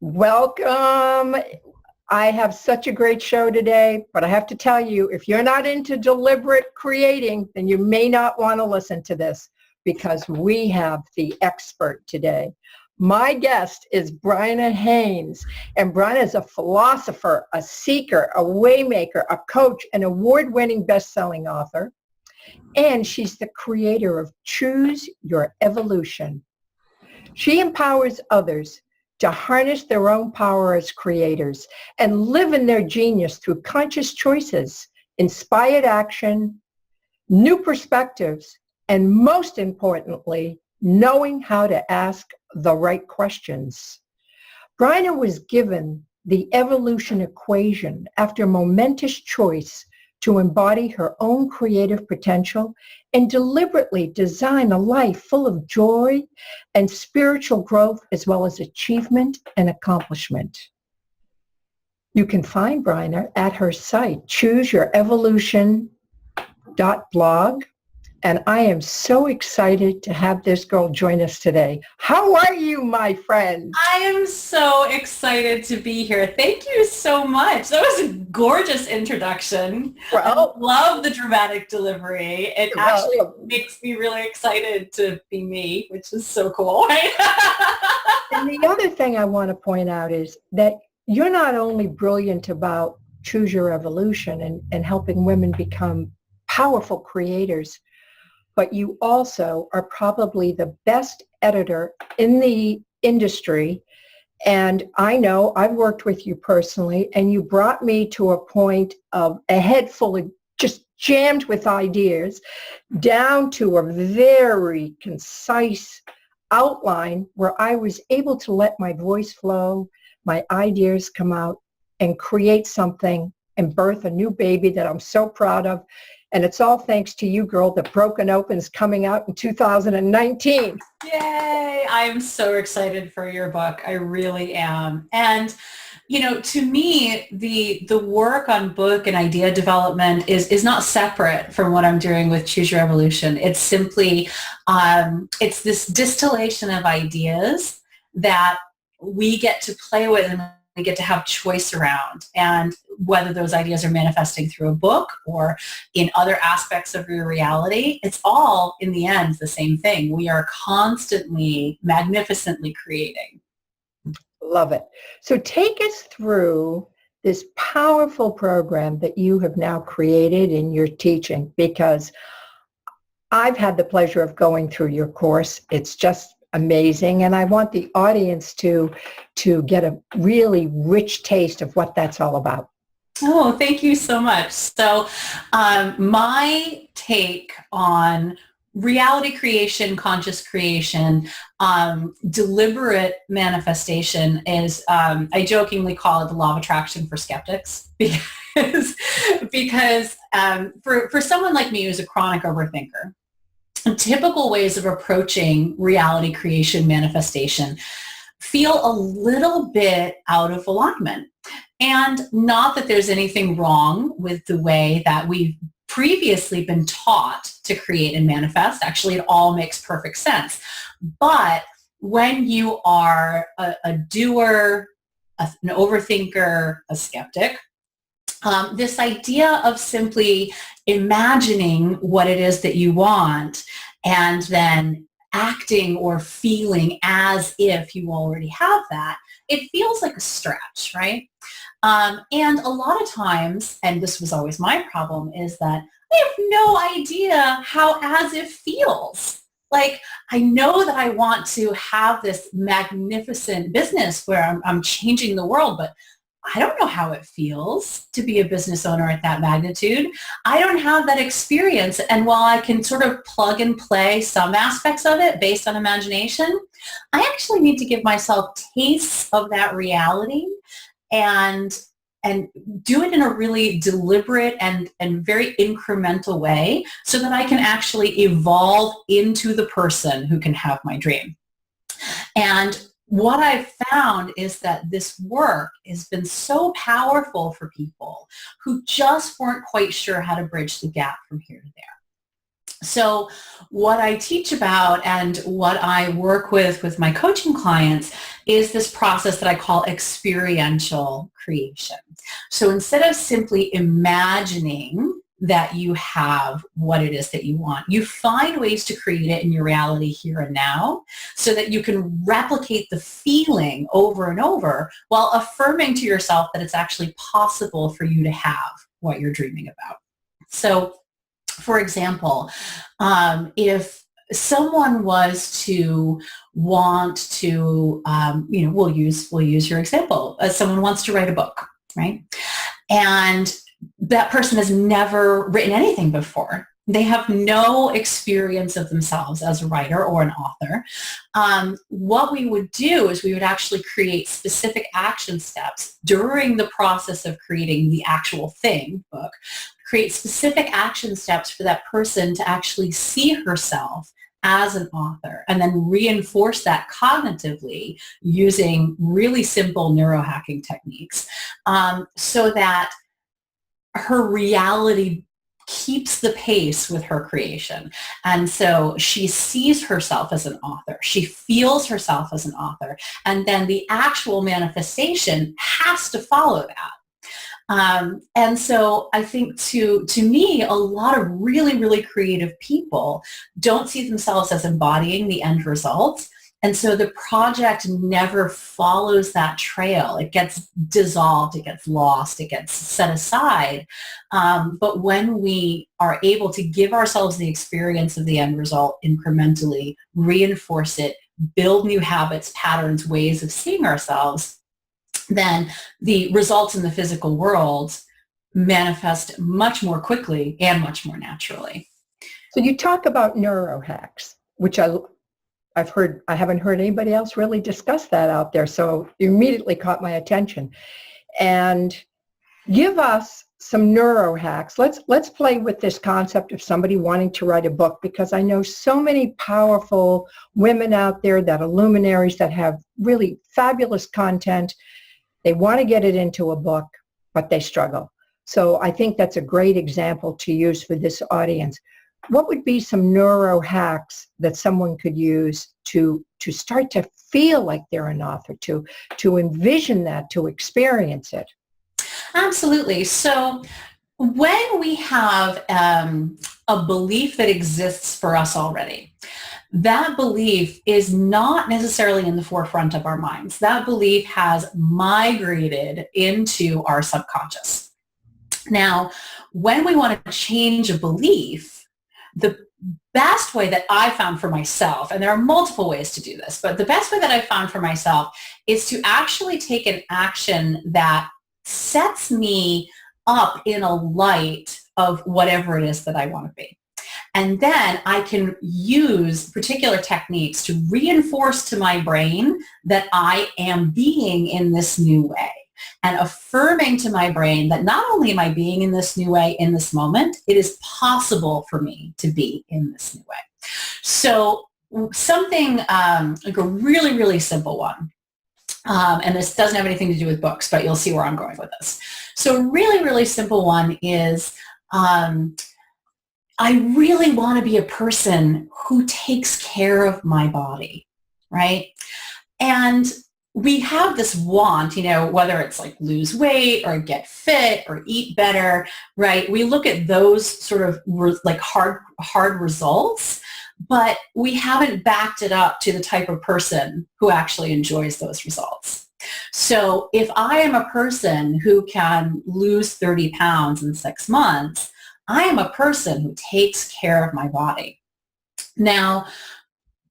Welcome. I have such a great show today, but I have to tell you, if you're not into deliberate creating, then you may not want to listen to this because we have the expert today. My guest is Bryna Haynes, and Bryna is a philosopher, a seeker, a waymaker, a coach, an award-winning best-selling author, and she's the creator of Choose Your Evolution. She empowers others to harness their own power as creators and live in their genius through conscious choices, inspired action, new perspectives, and most importantly, knowing how to ask the right questions. Bryna was given the evolution equation after a momentous choice to embody her own creative potential and deliberately design a life full of joy and spiritual growth, as well as achievement and accomplishment. You can find Bryna at her site, chooseyourevolution.blog. And I am so excited to have this girl join us today. How are you, my friend? I am so excited to be here. Thank you so much. That was a gorgeous introduction. Well, I love the dramatic delivery. It actually makes me really excited to be me, which is so cool. Right? And the other thing I want to point out is that you're not only brilliant about Choose Your Evolution and helping women become powerful creators, but you also are probably the best editor in the industry. And I know I've worked with you personally, and you brought me to a point of a head full of just jammed with ideas down to a very concise outline where I was able to let my voice flow, my ideas come out, and create something and birth a new baby that I'm so proud of. And it's all thanks to you, girl. The Broken Open is coming out in 2019. Yay! I am so excited for your book. I really am. And, you know, to me, the work on book and idea development is not separate from what I'm doing with Choose Your Evolution. It's simply, it's this distillation of ideas that we get to play with and we get to have choice around, and whether those ideas are manifesting through a book or in other aspects of your reality, it's all in the end the same thing. We are constantly, magnificently creating. Love it. So take us through this powerful program that you have now created in your teaching, because I've had the pleasure of going through your course. It's just amazing, and I want the audience to get a really rich taste of what that's all about. Oh, thank you so much. So my take on reality creation, conscious creation, deliberate manifestation is, I jokingly call it the law of attraction for skeptics, because for someone like me who's a chronic overthinker, typical ways of approaching reality creation manifestation feel a little bit out of alignment. And not that there's anything wrong with the way that we've previously been taught to create and manifest. Actually, it all makes perfect sense. But when you are a doer, an overthinker, a skeptic, this idea of simply imagining what it is that you want and then acting or feeling as if you already have that, it feels like a stretch, right? And a lot of times, and this was always my problem, is that I have no idea how as if feels. Like, I know that I want to have this magnificent business where I'm changing the world, but I don't know how it feels to be a business owner at that magnitude. I don't have that experience. And while I can sort of plug and play some aspects of it based on imagination, I actually need to give myself tastes of that reality and do it in a really deliberate and very incremental way so that I can actually evolve into the person who can have my dream. And what I've found is that this work has been so powerful for people who just weren't quite sure how to bridge the gap from here to there. So what I teach about and what I work with my coaching clients is this process that I call experiential creation. So instead of simply imagining that you have what it is that you want, you find ways to create it in your reality here and now so that you can replicate the feeling over and over while affirming to yourself that it's actually possible for you to have what you're dreaming about. So, for example, if someone was to want to, we'll use your example. Someone wants to write a book, right? And that person has never written anything before. They have no experience of themselves as a writer or an author. What we would do is we would actually create specific action steps during the process of creating the actual thing, book, create specific action steps for that person to actually see herself as an author, and then reinforce that cognitively using really simple neurohacking techniques, so that her reality keeps the pace with her creation. And so she sees herself as an author. She feels herself as an author. And then the actual manifestation has to follow that. And so I think to me, a lot of really, really creative people don't see themselves as embodying the end result. And so the project never follows that trail. It gets dissolved, it gets lost, it gets set aside. But when we are able to give ourselves the experience of the end result incrementally, reinforce it, build new habits, patterns, ways of seeing ourselves, then the results in the physical world manifest much more quickly and much more naturally. So you talk about neuro hacks, which I haven't heard anybody else really discuss that out there. So you immediately caught my attention. And give us some neuro hacks. Let's play with this concept of somebody wanting to write a book, because I know so many powerful women out there that are luminaries that have really fabulous content. They want to get it into a book, but they struggle. So I think that's a great example to use for this audience. What would be some neuro hacks that someone could use to start to feel like they're an author, to envision that, to experience it? Absolutely. So when we have a belief that exists for us already, that belief is not necessarily in the forefront of our minds. That belief has migrated into our subconscious. Now, when we want to change a belief, the best way that I found for myself, and there are multiple ways to do this, but the best way that I found for myself is to actually take an action that sets me up in a light of whatever it is that I want to be. And then I can use particular techniques to reinforce to my brain that I am being in this new way, and affirming to my brain that not only am I being in this new way in this moment, it is possible for me to be in this new way. So something like a really, really simple one, and this doesn't have anything to do with books, but you'll see where I'm going with this. So a really, really simple one is I really want to be a person who takes care of my body, right? And we have this want, whether it's like lose weight or get fit or eat better, right? We look at those sort of like hard results, but we haven't backed it up to the type of person who actually enjoys those results. So if I am a person who can lose 30 pounds in 6 months, I am a person who takes care of my body. Now,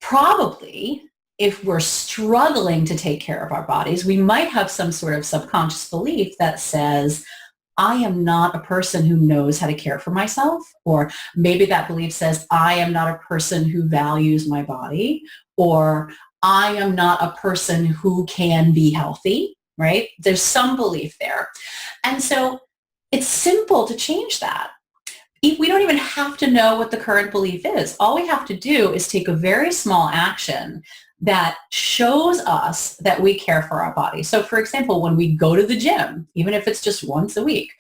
probably, if we're struggling to take care of our bodies, we might have some sort of subconscious belief that says, I am not a person who knows how to care for myself. Or maybe that belief says, I am not a person who values my body. Or I am not a person who can be healthy, right? There's some belief there. And so it's simple to change that. We don't even have to know what the current belief is. All we have to do is take a very small action that shows us that we care for our body. So for example, when we go to the gym, even if it's just once a week,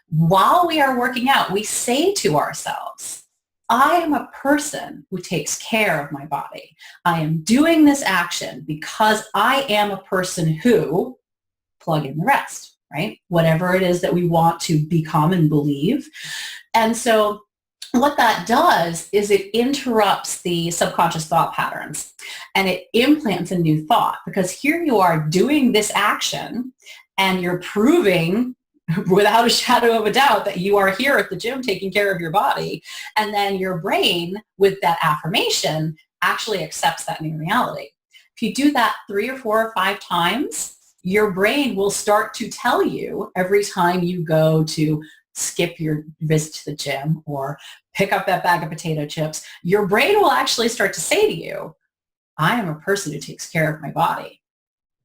while we are working out, we say to ourselves, I am a person who takes care of my body. I am doing this action because I am a person who, plug in the rest, right? Whatever it is that we want to become and believe. And so what that does is it interrupts the subconscious thought patterns and it implants a new thought, because here you are doing this action and you're proving without a shadow of a doubt that you are here at the gym taking care of your body. And then your brain, with that affirmation, actually accepts that new reality. If you do that 3 or 4 or 5 times, your brain will start to tell you every time you go to skip your visit to the gym or pick up that bag of potato chips, your brain will actually start to say to you, I am a person who takes care of my body.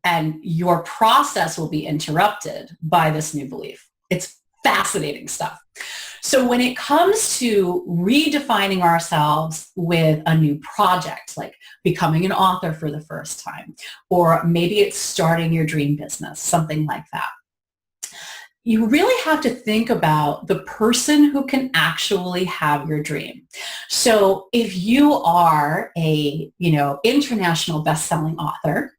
And your process will be interrupted by this new belief. It's fascinating stuff. So when it comes to redefining ourselves with a new project, like becoming an author for the first time, or maybe it's starting your dream business, something like that, you really have to think about the person who can actually have your dream. So if you are a, international best-selling author,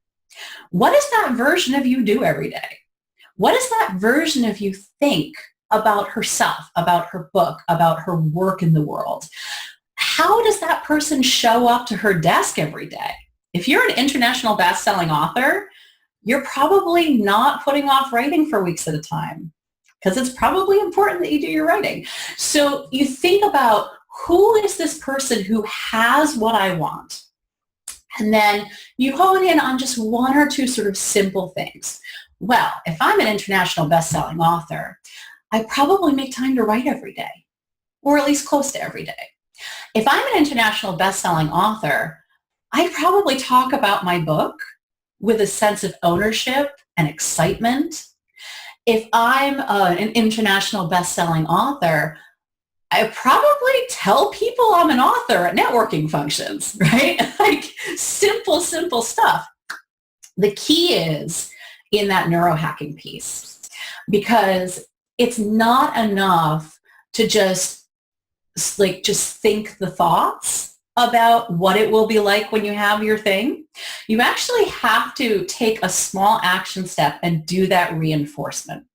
what does that version of you do every day? What does that version of you think about herself, about her book, about her work in the world? How does that person show up to her desk every day? If you're an international best-selling author, you're probably not putting off writing for weeks at a time, because it's probably important that you do your writing. So you think about, who is this person who has what I want? And then you hone in on just 1 or 2 sort of simple things. Well, if I'm an international best-selling author, I probably make time to write every day, or at least close to every day. If I'm an international best-selling author, I probably talk about my book with a sense of ownership and excitement. If I'm an international best-selling author, I probably tell people I'm an author at networking functions, right? Like simple stuff. The key is in that neurohacking piece, because it's not enough to just think the thoughts about what it will be like when you have your thing. You actually have to take a small action step and do that reinforcement.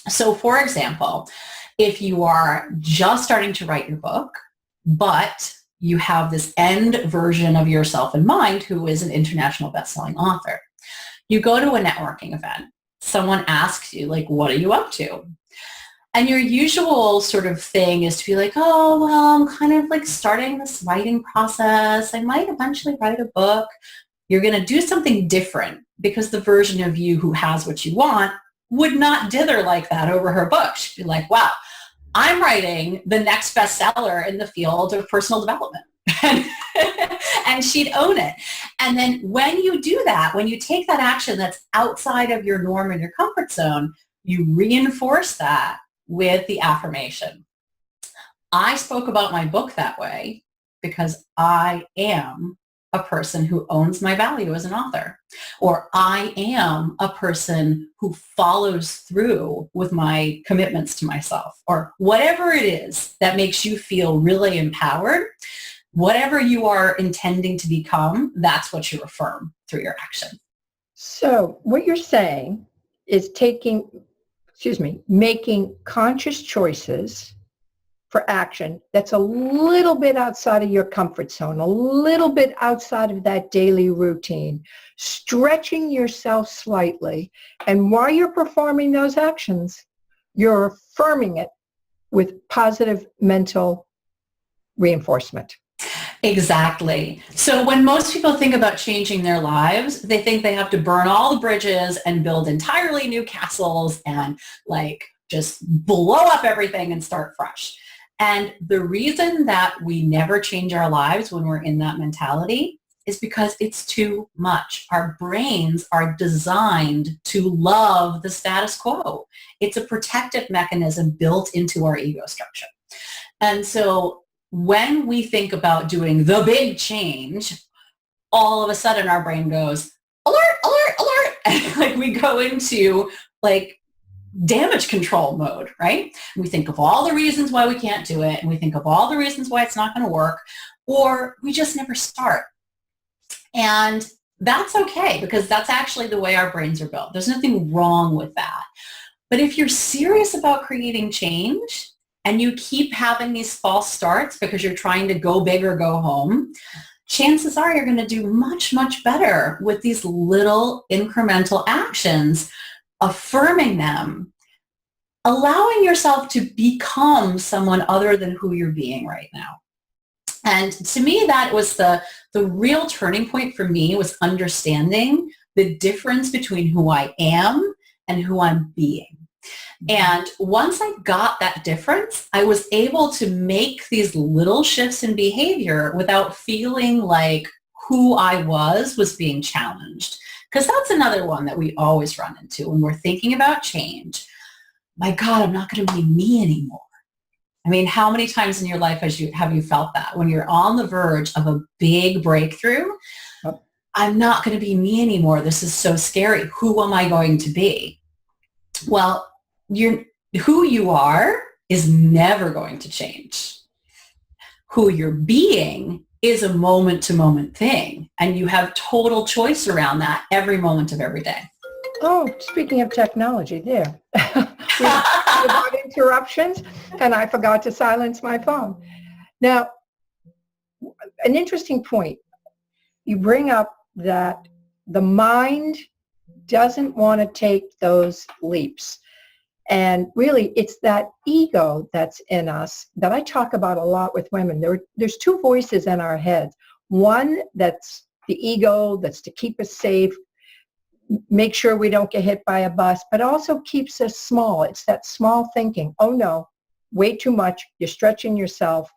So for example, if you are just starting to write your book, but you have this end version of yourself in mind who is an international best-selling author, you go to a networking event. Someone asks you, like, what are you up to? And your usual sort of thing is to be like, oh, well, I'm kind of like starting this writing process. I might eventually write a book. You're going to do something different, because the version of you who has what you want would not dither like that over her book. She'd be like, wow, I'm writing the next bestseller in the field of personal development. And she'd own it. And then when you do that, when you take that action that's outside of your norm and your comfort zone, you reinforce that with the affirmation. I spoke about my book that way because I am a person who owns my value as an author, or I am a person who follows through with my commitments to myself, or whatever it is that makes you feel really empowered. Whatever you are intending to become, that's what you affirm through your action. So what you're saying is making conscious choices for action that's a little bit outside of your comfort zone, a little bit outside of that daily routine, stretching yourself slightly. And while you're performing those actions, you're affirming it with positive mental reinforcement. Exactly. So when most people think about changing their lives, they think they have to burn all the bridges and build entirely new castles and just blow up everything and start fresh. And the reason that we never change our lives when we're in that mentality is because it's too much. Our brains are designed to love the status quo. It's a protective mechanism built into our ego structure. And so when we think about doing the big change, all of a sudden our brain goes, alert, alert, alert. And we go into damage control mode, right? We think of all the reasons why we can't do it, and we think of all the reasons why it's not going to work, or we just never start. And that's okay, because that's actually the way our brains are built. There's nothing wrong with that. But if you're serious about creating change and you keep having these false starts because you're trying to go big or go home, chances are you're going to do much, much better with these little incremental actions, affirming them, allowing yourself to become someone other than who you're being right now. And to me, that was the real turning point for me, was understanding the difference between who I am and who I'm being. And once I got that difference, I was able to make these little shifts in behavior without feeling like who I was being challenged. Because that's another one that we always run into when we're thinking about change. My God, I'm not going to be me anymore. I mean, how many times in your life have you felt that when you're on the verge of a big breakthrough? Yep. I'm not going to be me anymore. This is so scary. Who am I going to be? Well, who you are is never going to change. Who you're being is a moment-to-moment thing, and you have total choice around that every moment of every day. Oh, speaking of technology, there. We talked about interruptions, and I forgot to silence my phone. Now, an interesting point. You bring up that the mind doesn't want to take those leaps. And really, it's that ego that's in us that I talk about a lot with women. There's two voices in our heads. One that's the ego, that's to keep us safe, make sure we don't get hit by a bus, but also keeps us small. It's that small thinking. Oh no, way too much. You're stretching yourself.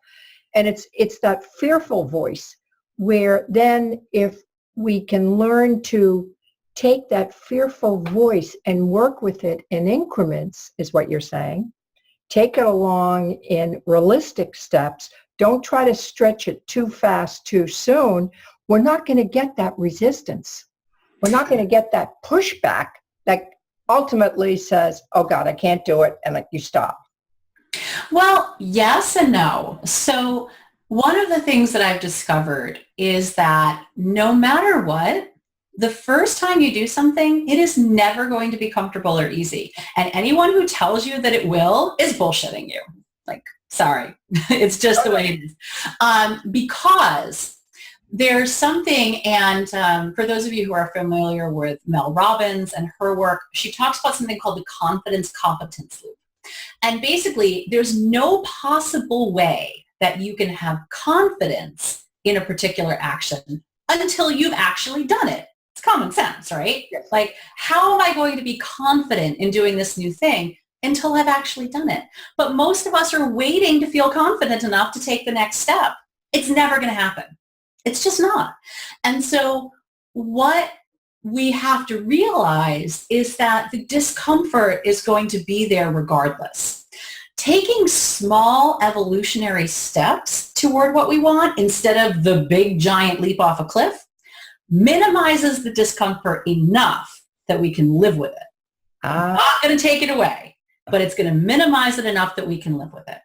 And it's that fearful voice where then if we can learn to take that fearful voice and work with it in increments, is what you're saying. Take it along in realistic steps. Don't try to stretch it too fast, too soon. We're not going to get that resistance. We're not going to get that pushback that ultimately says, oh God, I can't do it, and you stop. Well, yes and no. So one of the things that I've discovered is that no matter what, the first time you do something, it is never going to be comfortable or easy. And anyone who tells you that it will is bullshitting you. Like, sorry, it's just the way it is. Because there's something, and for those of you who are familiar with Mel Robbins and her work, she talks about something called the confidence competence loop. And basically, there's no possible way that you can have confidence in a particular action until you've actually done it. It's common sense, right? Yes. Like, how am I going to be confident in doing this new thing until I've actually done it? But most of us are waiting to feel confident enough to take the next step. It's never going to happen. It's just not. And so what we have to realize is that the discomfort is going to be there regardless. Taking small evolutionary steps toward what we want instead of the big giant leap off a cliff minimizes the discomfort enough that we can live with it. Not going to take it away, but it's going to minimize it enough that we can live with it.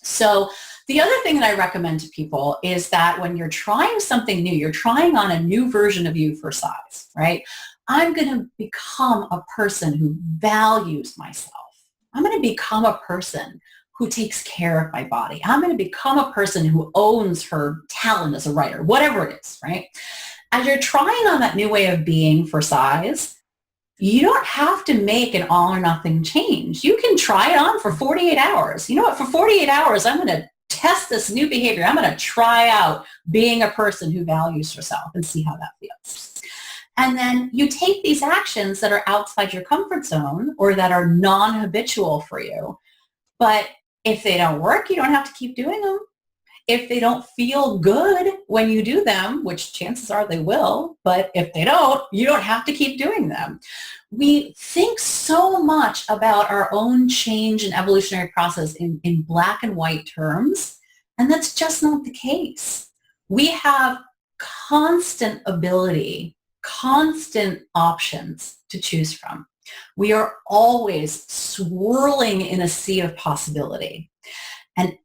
So the other thing that I recommend to people is that when you're trying something new, you're trying on a new version of you for size, right? I'm going to become a person who values myself. I'm going to become a person who takes care of my body. I'm going to become a person who owns her talent as a writer, whatever it is, right? As you're trying on that new way of being for size, you don't have to make an all or nothing change. You can try it on for 48 hours. You know what? For 48 hours, I'm going to test this new behavior. I'm going to try out being a person who values herself and see how that feels. And then you take these actions that are outside your comfort zone or that are non-habitual for you. But if they don't work, you don't have to keep doing them. If they don't feel good when you do them, which chances are they will, but if they don't, you don't have to keep doing them. We think so much about our own change and evolutionary process in black and white terms, and that's just not the case. We have constant ability, constant options to choose from. We are always swirling in a sea of possibility. And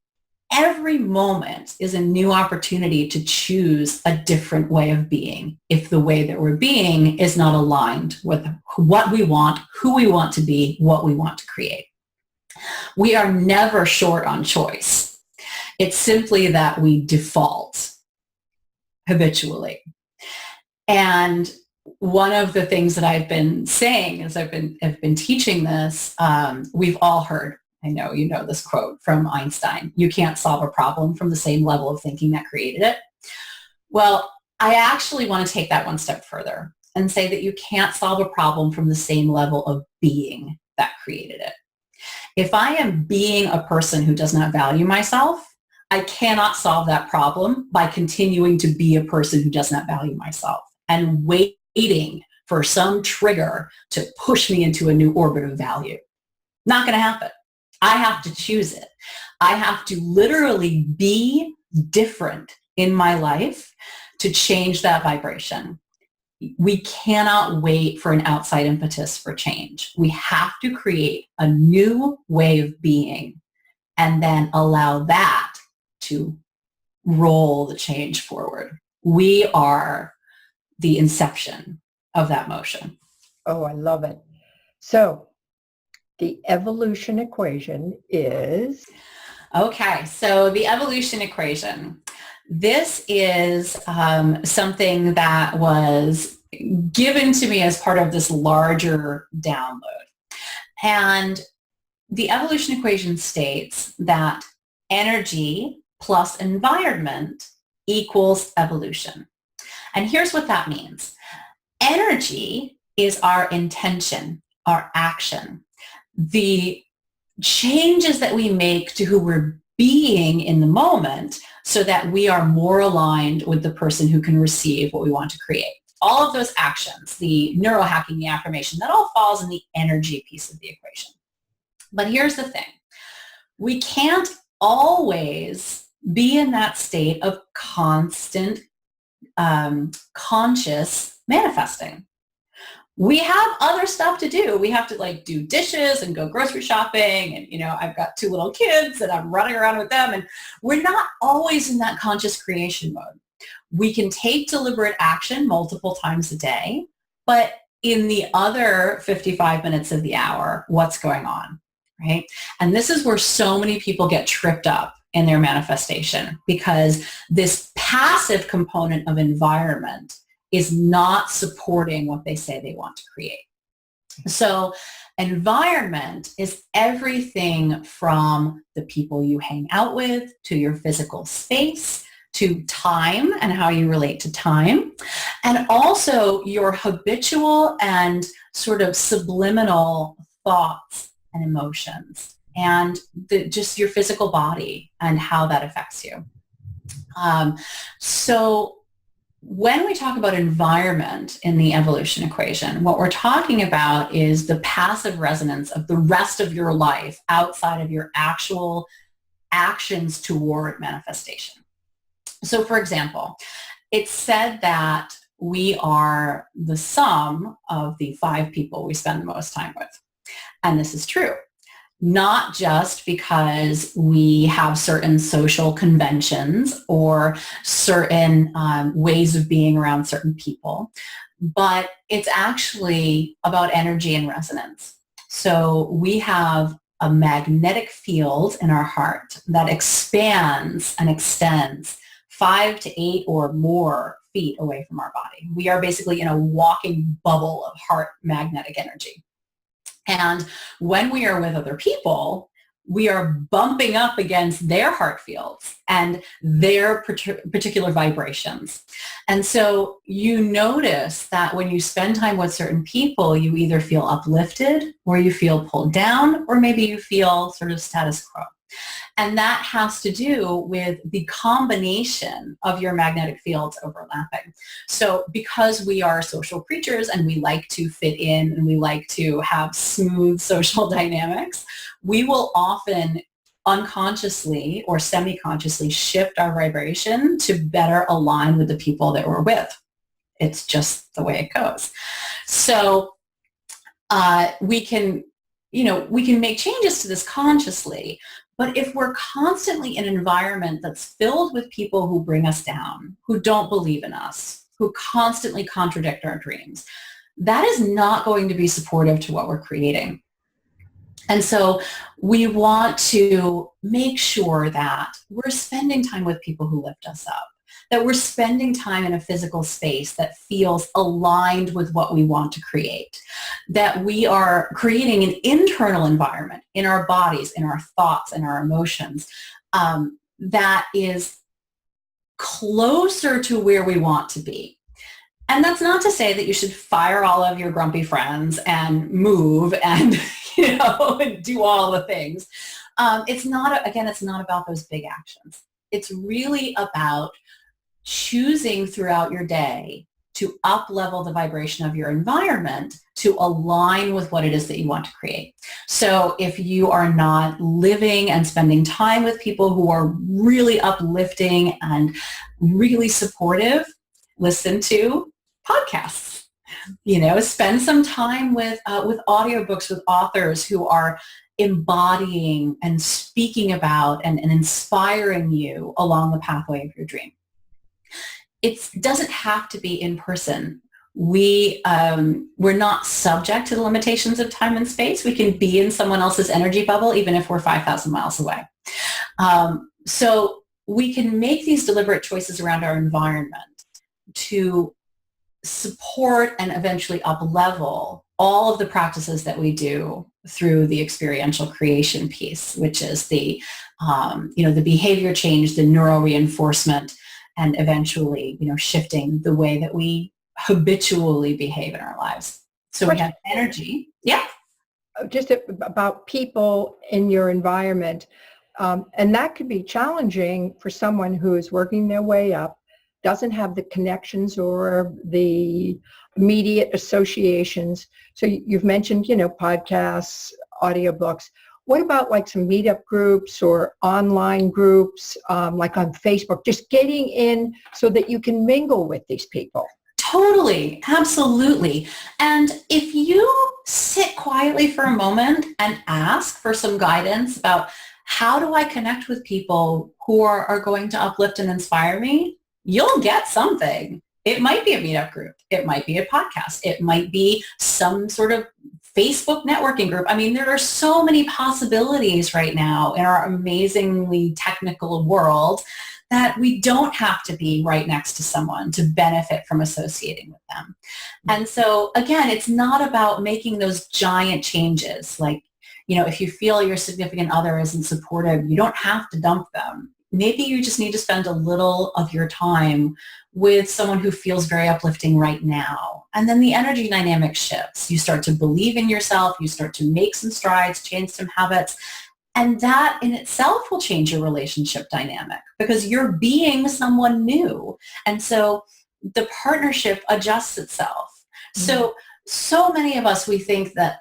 every moment is a new opportunity to choose a different way of being if the way that we're being is not aligned with what we want, who we want to be, what we want to create. We are never short on choice. It's simply that we default habitually. And one of the things that I've been saying as I've been teaching this, we've all heard, I know you know this quote from Einstein, you can't solve a problem from the same level of thinking that created it. Well, I actually want to take that one step further and say that you can't solve a problem from the same level of being that created it. If I am being a person who does not value myself, I cannot solve that problem by continuing to be a person who does not value myself and waiting for some trigger to push me into a new orbit of value. Not going to happen. I have to choose it. I have to literally be different in my life to change that vibration. We cannot wait for an outside impetus for change. We have to create a new way of being and then allow that to roll the change forward. We are the inception of that motion. Oh, I love it. So the evolution equation is? Okay, so the evolution equation. This is something that was given to me as part of this larger download. And the evolution equation states that energy plus environment equals evolution. And here's what that means. Energy is our intention, our action, the changes that we make to who we're being in the moment so that we are more aligned with the person who can receive what we want to create. All of those actions, the neuro hacking, the affirmation, that all falls in the energy piece of the equation. But here's the thing. We can't always be in that state of constant conscious manifesting. We have other stuff to do. We have to do dishes and go grocery shopping. And, I've got 2 little kids and I'm running around with them. And we're not always in that conscious creation mode. We can take deliberate action multiple times a day, but in the other 55 minutes of the hour, what's going on, right? And this is where so many people get tripped up in their manifestation because this passive component of environment is not supporting what they say they want to create. So environment is everything from the people you hang out with to your physical space to time and how you relate to time, and also your habitual and sort of subliminal thoughts and emotions and just your physical body and how that affects you. So when we talk about environment in the evolution equation, what we're talking about is the passive resonance of the rest of your life outside of your actual actions toward manifestation. So for example, it's said that we are the sum of the 5 people we spend the most time with. And this is true. Not just because we have certain social conventions or certain ways of being around certain people, but it's actually about energy and resonance. So we have a magnetic field in our heart that expands and extends 5 to 8 or more feet away from our body. We are basically in a walking bubble of heart magnetic energy. And when we are with other people, we are bumping up against their heart fields and their particular vibrations. And so you notice that when you spend time with certain people, you either feel uplifted or you feel pulled down, or maybe you feel sort of status quo. And that has to do with the combination of your magnetic fields overlapping. So because we are social creatures and we like to fit in and we like to have smooth social dynamics, we will often unconsciously or semi-consciously shift our vibration to better align with the people that we're with. It's just the way it goes. So we can, we can make changes to this consciously. But if we're constantly in an environment that's filled with people who bring us down, who don't believe in us, who constantly contradict our dreams, that is not going to be supportive to what we're creating. And so we want to make sure that we're spending time with people who lift us up, that we're spending time in a physical space that feels aligned with what we want to create, that we are creating an internal environment in our bodies, in our thoughts, and our emotions that is closer to where we want to be. And that's not to say that you should fire all of your grumpy friends and move and, and do all the things. It's not about those big actions. It's really about choosing throughout your day to up-level the vibration of your environment to align with what it is that you want to create. So if you are not living and spending time with people who are really uplifting and really supportive, listen to podcasts. Spend some time with audiobooks with authors who are embodying and speaking about and inspiring you along the pathway of your dream. It doesn't have to be in person. We're not subject to the limitations of time and space. We can be in someone else's energy bubble even if we're 5,000 miles away. So we can make these deliberate choices around our environment to support and eventually up-level all of the practices that we do through the experiential creation piece, which is the behavior change, the neuro reinforcement, and eventually, shifting the way that we habitually behave in our lives. So we have energy. Yeah. Just about people in your environment. And that could be challenging for someone who is working their way up, doesn't have the connections or the immediate associations. So you've mentioned, podcasts, audiobooks. What about like some meetup groups or online groups, like on Facebook, just getting in so that you can mingle with these people? Totally. Absolutely. And if you sit quietly for a moment and ask for some guidance about how do I connect with people who are going to uplift and inspire me, you'll get something. It might be a meetup group. It might be a podcast. It might be some sort of Facebook networking group. I mean, there are so many possibilities right now in our amazingly technical world that we don't have to be right next to someone to benefit from associating with them. And so, again, it's not about making those giant changes. Like, if you feel your significant other isn't supportive, you don't have to dump them. Maybe you just need to spend a little of your time with someone who feels very uplifting right now. And then the energy dynamic shifts. You start to believe in yourself. You start to make some strides, change some habits. And that in itself will change your relationship dynamic because you're being someone new. And so the partnership adjusts itself. Mm-hmm. So many of us, we think that,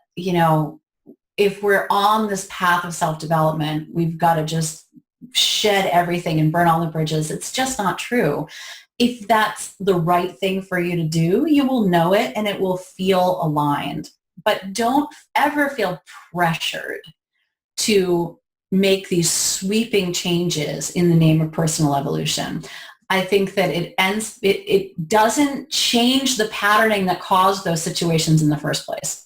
if we're on this path of self-development, we've got to just shed everything and burn all the bridges. It's just not true. If that's the right thing for you to do, you will know it and it will feel aligned. But don't ever feel pressured to make these sweeping changes in the name of personal evolution. I think that it doesn't change the patterning that caused those situations in the first place.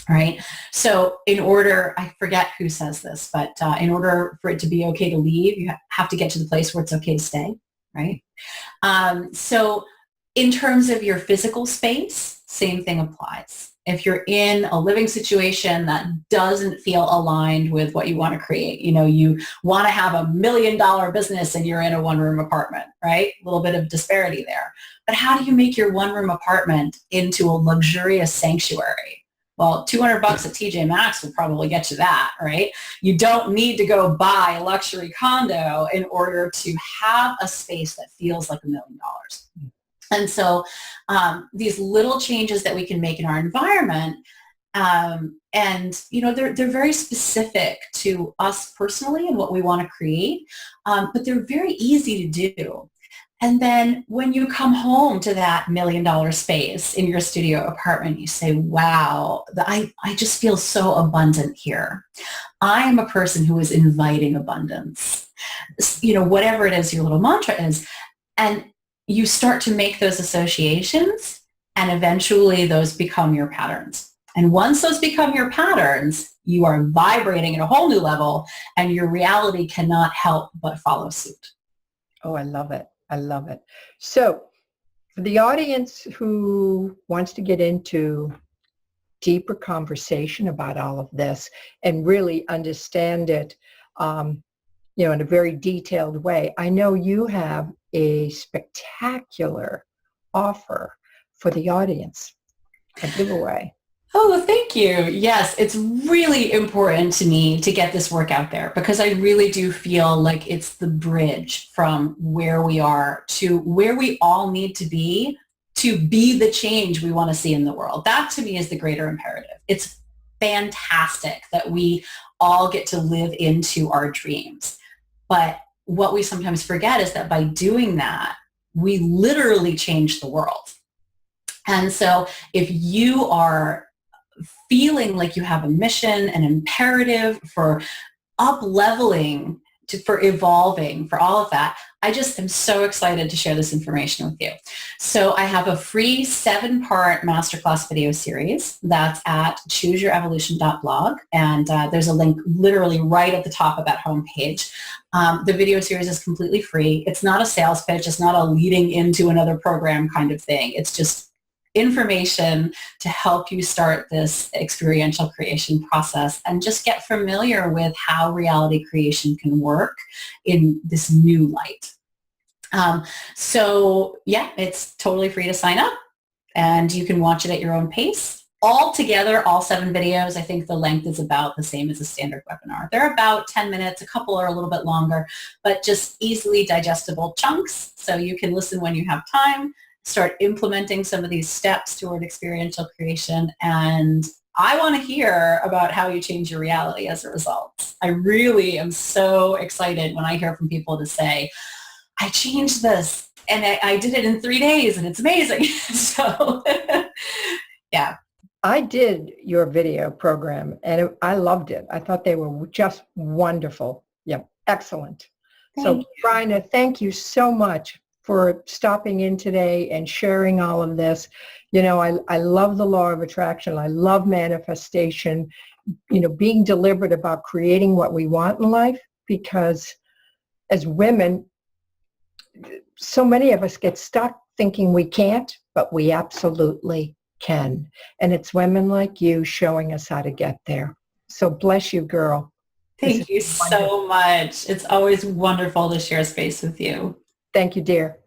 Right. So I forget who says this, but in order for it to be okay to leave, you have to get to the place where it's okay to stay. Right. So in terms of your physical space, same thing applies. If you're in a living situation that doesn't feel aligned with what you want to create, you want to have $1 million business and you're in a one-room apartment, right? A little bit of disparity there. But how do you make your one-room apartment into a luxurious sanctuary? Well, $200 at TJ Maxx will probably get you that, right? You don't need to go buy a luxury condo in order to have a space that feels like $1 million. And so these little changes that we can make in our environment, they're very specific to us personally and what we want to create, but they're very easy to do. And then when you come home to that $1 million space in your studio apartment, you say, wow, I just feel so abundant here. I am a person who is inviting abundance. Whatever it is your little mantra is. And you start to make those associations, and eventually those become your patterns. And once those become your patterns, you are vibrating at a whole new level, and your reality cannot help but follow suit. Oh, I love it. I love it. So for the audience who wants to get into deeper conversation about all of this and really understand it, in a very detailed way, I know you have a spectacular offer for the audience, a giveaway. Oh, thank you. Yes, it's really important to me to get this work out there because I really do feel like it's the bridge from where we are to where we all need to be the change we want to see in the world. That to me is the greater imperative. It's fantastic that we all get to live into our dreams. But what we sometimes forget is that by doing that, we literally change the world. And so if you are feeling like you have a mission, an imperative for up-leveling, for evolving, for all of that, I just am so excited to share this information with you. So I have a free 7-part masterclass video series that's at chooseyourevolution.blog, and there's a link literally right at the top of that homepage. The video series is completely free. It's not a sales pitch. It's not a leading into another program kind of thing. It's just information to help you start this experiential creation process and just get familiar with how reality creation can work in this new light. It's totally free to sign up, and you can watch it at your own pace. All together, all 7 videos, I think the length is about the same as a standard webinar. They're about 10 minutes, a couple are a little bit longer, but just easily digestible chunks so you can listen when you have time, start implementing some of these steps toward experiential creation. And I want to hear about how you change your reality as a result. I really am so excited when I hear from people to say, I changed this and I did it in 3 days and it's amazing. So yeah. I did your video program and I loved it. I thought they were just wonderful. Yeah, excellent. So Bryna, thank you so much for stopping in today and sharing all of this. I love the law of attraction. I love manifestation, being deliberate about creating what we want in life, because as women, so many of us get stuck thinking we can't, but we absolutely can. And it's women like you showing us how to get there. So bless you, girl. Thank you so much. It's always wonderful to share space with you. Thank you, dear.